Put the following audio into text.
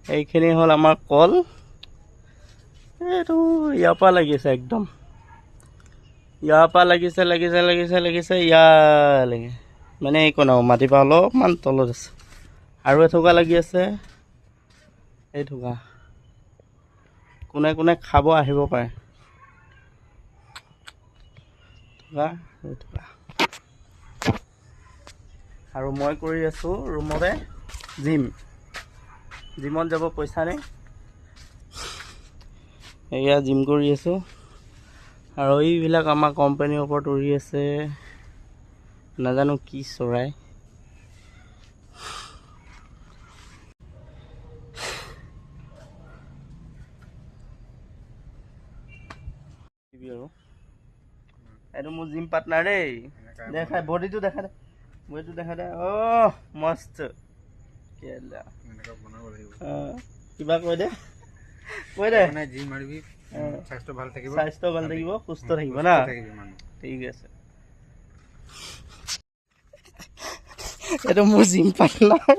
এইখিনি হ'ল আমাৰ কল। এইটো ইয়াৰ পৰা লাগিছে একদম, ইয়াৰ পৰা লাগিছে ইয়ালৈকে, মানে একো নহয়, মাটিৰ পৰা অলপমান তলত আছে। আৰু এথোকা লাগি আছে, এইথোকা। কোনে কোনে খাব আহিব পাৰে। এইথোকা। আৰু মই কৰি আছোঁ ৰুমতে জিমত যাব পইচা নাই, এয়া জিম কৰি আছোঁ। আৰু এইবিলাক আমাৰ কোম্পানীৰ ওপৰত উৰি আছে, নাজানো কি চৰাই। আৰু এইটো মোৰ জিম পাৰ্টনাৰ দেই, দেখাই বডিটো দেখা দে, অ' মস্ত। কিবা কৈ দে জিম মাৰিবি, স্বাস্থ্য ভাল থাকিব, সুস্থ থাকিব না। ঠিক আছে, এইটো মোৰ জিম পাৰ্টনাৰ।